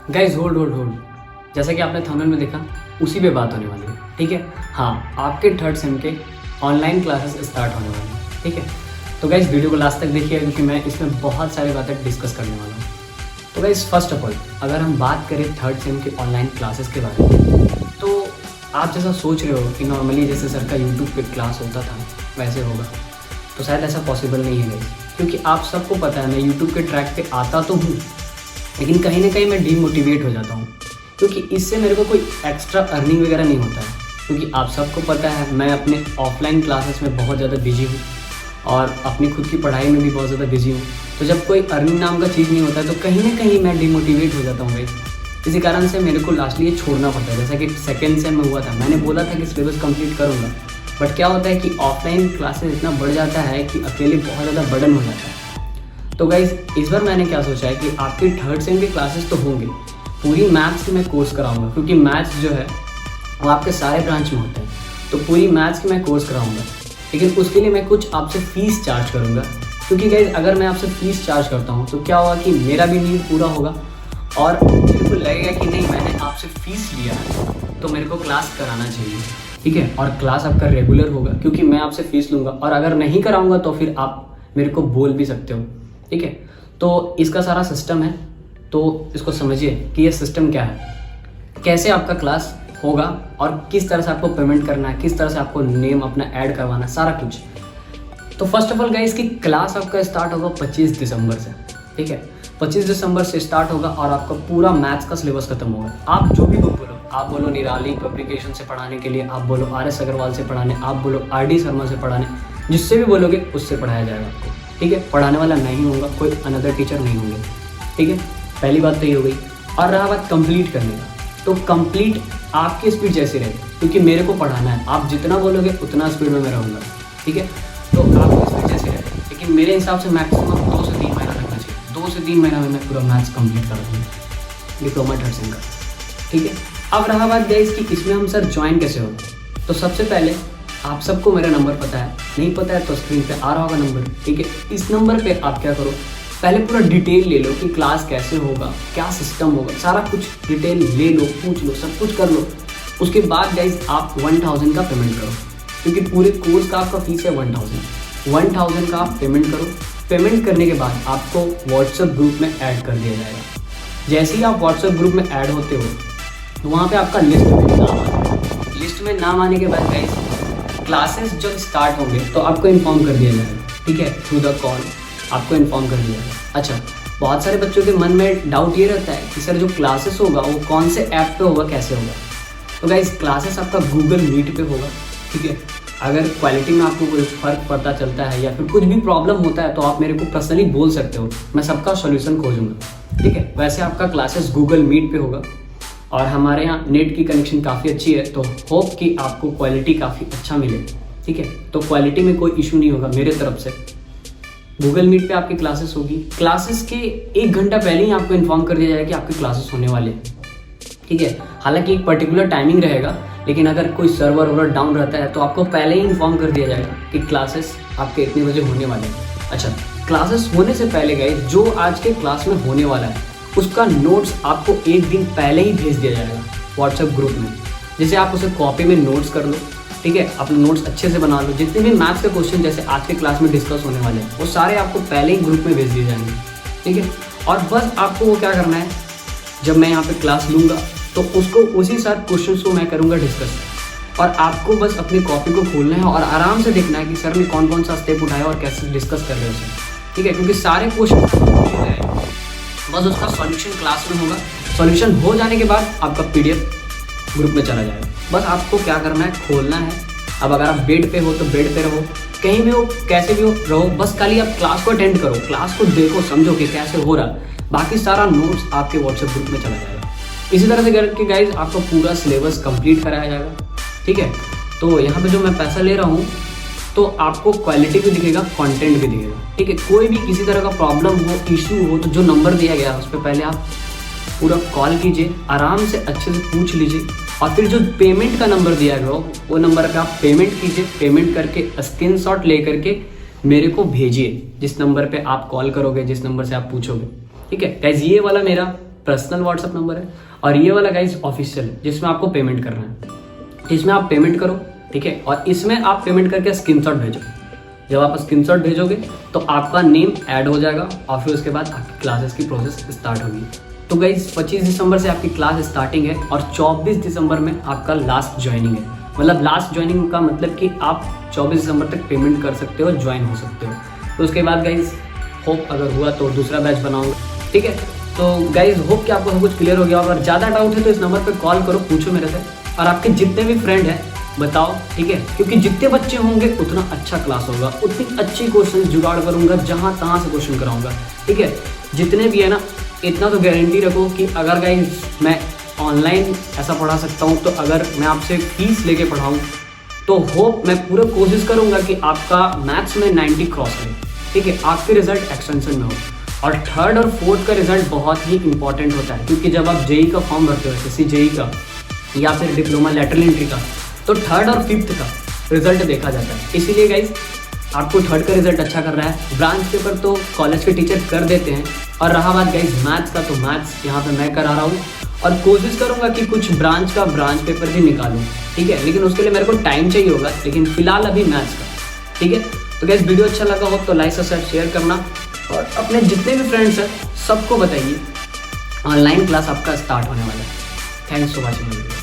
Guys hold hold hold, जैसा कि आपने थंबनेल में देखा उसी पे बात होने वाली है। ठीक है, हाँ, आपके थर्ड सेम के ऑनलाइन क्लासेस स्टार्ट होने वाली हैं। ठीक है, तो गाइज वीडियो को लास्ट तक देखिए क्योंकि मैं इसमें बहुत सारी बातें डिस्कस करने वाला हूँ। तो गाइज फर्स्ट ऑफ ऑल अगर हम बात करें थर्ड सेम के ऑनलाइन क्लासेस के बारे में, तो आप जैसा सोच रहे हो कि नॉर्मली जैसे सर का यूट्यूब पे क्लास होता था वैसे होगा, तो शायद ऐसा पॉसिबल नहीं है गाइज, क्योंकि आप सबको पता है मैं यूट्यूब के ट्रैक पे आता तो हूँ, लेकिन कहीं ना कहीं मैं डीमोटिवेट हो जाता हूँ क्योंकि इससे मेरे को कोई एक्स्ट्रा अर्निंग वगैरह नहीं होता है। क्योंकि आप सबको पता है मैं अपने ऑफलाइन क्लासेस में बहुत ज़्यादा बिजी हूँ और अपनी खुद की पढ़ाई में भी बहुत ज़्यादा बिजी हूँ, तो जब कोई अर्निंग नाम का चीज़ नहीं होता है तो कहीं ना कहीं मैं डिमोटिवेट हो जाता हूँ भाई। इसी कारण से मेरे को लास्टली ये छोड़ना पड़ता है। जैसा कि सेकेंड सेम में हुआ था, मैंने बोला था कि सिलेबस कंप्लीट करूँगा, बट क्या होता है कि ऑफलाइन क्लासेस इतना बढ़ जाता है कि अकेले बहुत ज़्यादा बर्डन हो जाता है। तो गाइज़ इस बार मैंने क्या सोचा है कि आपके थर्ड सेम के क्लासेस तो होंगे, पूरी मैथ्स की मैं कोर्स कराऊंगा क्योंकि मैथ्स जो है वो आपके सारे ब्रांच में होते हैं, तो पूरी मैथ्स की मैं कोर्स कराऊंगा। लेकिन उसके लिए मैं कुछ आपसे फ़ीस चार्ज करूंगा, क्योंकि गाइज़ अगर मैं आपसे फ़ीस चार्ज करता हूँ तो क्या होगा कि मेरा भी नीड पूरा होगा और मेरे को लगेगा कि नहीं मैंने आपसे फ़ीस लिया है तो मेरे को क्लास कराना चाहिए। ठीक है, और क्लास आपका रेगुलर होगा क्योंकि मैं आपसे फ़ीस लूँगा, और अगर नहीं कराऊँगा तो फिर आप मेरे को बोल भी सकते हो। ठीक है, तो इसका सारा सिस्टम है, तो इसको समझिए कि ये सिस्टम क्या है, कैसे आपका क्लास होगा और किस तरह से आपको पेमेंट करना है, किस तरह से आपको नेम अपना ऐड करवाना है, सारा कुछ। तो फर्स्ट ऑफ ऑल गाइस की क्लास आपका स्टार्ट होगा 25 दिसंबर से। ठीक है, 25 दिसंबर से स्टार्ट होगा और आपका पूरा मैथ्स का सिलेबस खत्म होगा। आप जो भी बुक बोलो, आप बोलो निराली पब्लिकेशन से पढ़ाने के लिए, आप बोलो RS अग्रवाल से पढ़ाने, आप बोलो RD शर्मा से पढ़ाने, जिससे भी बोलोगे उससे पढ़ाया जाएगा आपको। ठीक है, पढ़ाने वाला नहीं होगा, कोई अनदर टीचर नहीं होंगे। ठीक है, पहली बात तो ये हो गई। और रहा बात कंप्लीट करने का, तो कंप्लीट आपकी स्पीड जैसी रहे, क्योंकि मेरे को पढ़ाना है, आप जितना बोलोगे उतना स्पीड में मैं रहूँगा। ठीक है, तो आपकी स्पीड जैसी रहे, लेकिन मेरे हिसाब से मैक्सिमम 2 से 3 महीना लगना चाहिए। 2 से 3 महीना में मैं पूरा मैथ्स कंप्लीट कर दूँगा डिप्लोमा थर्ड सेम का। ठीक है, अब रहा बात गाइस कि इसमें हम सर ज्वाइन कैसे होंगे, तो सबसे पहले आप सबको मेरा नंबर पता है, नहीं पता है तो स्क्रीन पे आ रहा होगा नंबर। ठीक है, इस नंबर पे आप क्या करो, पहले पूरा डिटेल ले लो कि क्लास कैसे होगा, क्या सिस्टम होगा, सारा कुछ डिटेल ले लो, पूछ लो, सब कुछ कर लो। उसके बाद गाइज आप 1000 का पेमेंट करो, क्योंकि पूरे कोर्स का आपका फीस है 1000 का आप पेमेंट करो। पेमेंट करने के बाद आपको व्हाट्सएप ग्रुप में ऐड कर दिया जाएगा। जैसे ही आप व्हाट्सएप ग्रुप में ऐड होते हो तो वहाँ पे आपका लिस्ट में नाम आएगा। लिस्ट में नाम आने के बाद गाइज क्लासेस जब स्टार्ट होंगे तो आपको इन्फॉर्म कर दिया जाएगा। ठीक है, थ्रू द कॉल आपको इन्फॉर्म कर दिया जाएगा। अच्छा, बहुत सारे बच्चों के मन में डाउट ये रहता है कि सर जो क्लासेस होगा वो कौन से ऐप पे होगा, कैसे होगा। तो गाइज क्लासेस आपका गूगल मीट पे होगा। ठीक है, अगर क्वालिटी में आपको कोई फ़र्क पता चलता है या फिर कुछ भी प्रॉब्लम होता है तो आप मेरे को पर्सनली बोल सकते हो, मैं सबका सॉल्यूशन खोजूंगा। ठीक है, वैसे आपका क्लासेस गूगल मीट पे होगा और हमारे यहाँ नेट की कनेक्शन काफ़ी अच्छी है, तो होप कि आपको क्वालिटी काफ़ी अच्छा मिले। ठीक है, तो क्वालिटी में कोई इशू नहीं होगा मेरे तरफ से। गूगल मीट पे आपकी क्लासेस होगी। क्लासेस के 1 घंटा पहले ही आपको इन्फॉर्म कर दिया जाएगा कि आपके क्लासेस होने वाले हैं। ठीक है, हालांकि एक पर्टिकुलर टाइमिंग रहेगा, लेकिन अगर कोई सर्वर वर्वर डाउन रहता है तो आपको पहले ही इन्फॉर्म कर दिया जाएगा कि क्लासेस आपके इतने बजे होने वाले हैं। अच्छा, क्लासेस होने से पहले गाइस जो आज के क्लास में होने वाला है उसका नोट्स आपको 1 दिन पहले ही भेज दिया जाएगा व्हाट्सएप ग्रुप में। जैसे आप उसे कॉपी में नोट्स कर लो। ठीक है, अपने नोट्स अच्छे से बना लो। जितने भी मैथ्स के क्वेश्चन जैसे आज के क्लास में डिस्कस होने वाले हैं वो सारे आपको पहले ही ग्रुप में भेज दिए जाएंगे। ठीक है, और बस आपको वो क्या करना है, जब मैं यहाँ पे क्लास लूँगा तो उसको उसी साथ क्वेश्चन को मैं करूँगा डिस्कस, और आपको बस अपनी कॉपी को खोलना है और आराम से देखना है कि सर ने कौन कौन सा स्टेप उठाया और कैसे डिस्कस कर रहे हैं उसे। ठीक है, क्योंकि सारे क्वेश्चन बस उसका सॉल्यूशन क्लास में होगा। सॉल्यूशन हो जाने के बाद आपका PDF ग्रुप में चला जाएगा। बस आपको क्या करना है, खोलना है। अब अगर आप बेड पे हो तो बेड पे रहो, कहीं भी हो, कैसे भी हो रहो, बस खाली आप क्लास को अटेंड करो, क्लास को देखो, समझो कि कैसे हो रहा। बाकी सारा नोट्स आपके व्हाट्सएप ग्रुप में चला जाएगा। इसी तरह से करके गाइज आपका पूरा सिलेबस कंप्लीट कराया जाएगा। ठीक है, तो यहाँ पे जो मैं पैसा ले रहा हूँ तो आपको क्वालिटी भी दिखेगा, कंटेंट भी दिखेगा। ठीक है, कोई भी किसी तरह का प्रॉब्लम हो, इशू हो, तो जो नंबर दिया गया है उस पर पहले आप पूरा कॉल कीजिए, आराम से अच्छे से पूछ लीजिए, और फिर जो पेमेंट का नंबर दिया गया हो वो नंबर पे आप पेमेंट कीजिए। पेमेंट करके स्क्रीनशॉट ले करके मेरे को भेजिए, जिस नंबर पे आप कॉल करोगे, जिस नंबर से आप पूछोगे। ठीक है गाइज, ये वाला मेरा पर्सनल व्हाट्सअप नंबर है, और ये वाला गाइज ऑफिशियल है जिसमें आपको पेमेंट करना है। इसमें आप पेमेंट करो, ठीक है, और इसमें आप पेमेंट करके स्क्रीनशॉट भेजो। जब आप स्क्रीनशॉट भेजोगे तो आपका नेम ऐड हो जाएगा और फिर उसके बाद आपकी क्लासेस की प्रोसेस स्टार्ट होगी। तो गाइज 25 दिसंबर से आपकी क्लास स्टार्टिंग है और 24 दिसंबर में आपका लास्ट ज्वाइनिंग है। मतलब लास्ट ज्वाइनिंग का मतलब कि आप 24 दिसंबर तक पेमेंट कर सकते हो, ज्वाइन हो सकते हो। तो उसके बाद गाइज होप अगर हुआ तो दूसरा बैच बनाऊंगा, ठीक है। तो गाइज होप कि आपको सब कुछ क्लियर हो गया। अगर ज़्यादा डाउट है तो इस नंबर पर कॉल करो, पूछो मेरे से, और आपके जितने भी फ्रेंड हैं बताओ, ठीक है, क्योंकि जितने बच्चे होंगे उतना अच्छा क्लास होगा, उतनी अच्छी क्वेश्चन जुगाड़ करूंगा, जहां तहां से क्वेश्चन कराऊंगा, ठीक है। जितने भी है ना, इतना तो गारंटी रखो कि अगर गाइस मैं ऑनलाइन ऐसा पढ़ा सकता हूं, तो अगर मैं आपसे फीस लेके पढ़ाऊं तो होप मैं पूरा कोशिश करूंगा कि आपका मैथ्स में 90 क्रॉस करे, ठीक है, आपके रिजल्ट एक्सटेंशन में हो। और थर्ड और फोर्थ का रिजल्ट बहुत ही इंपॉर्टेंट होता है, क्योंकि जब आप जेई का फॉर्म भरते हो, एसएससी जेई का या फिर डिप्लोमा लैटरल एंट्री का, तो थर्ड और फिफ्थ का रिजल्ट देखा जाता है। इसीलिए गाइज आपको थर्ड का रिजल्ट अच्छा कर रहा है। ब्रांच पेपर तो कॉलेज के टीचर कर देते हैं, और रहा बात गाइज मैथ्स का, तो मैथ्स यहाँ पे मैं करा रहा हूँ और कोशिश करूँगा कि कुछ ब्रांच का ब्रांच पेपर भी निकालूँ, ठीक है, लेकिन उसके लिए मेरे को टाइम चाहिए होगा, लेकिन फिलहाल अभी मैथ्स का, ठीक है। तो गाइज वीडियो अच्छा लगा हो तो लाइक सब्सक्राइब शेयर करना, और अपने जितने भी फ्रेंड्स हैं सबको बताइए ऑनलाइन क्लास आपका स्टार्ट होने वाला है। Thanks for watching.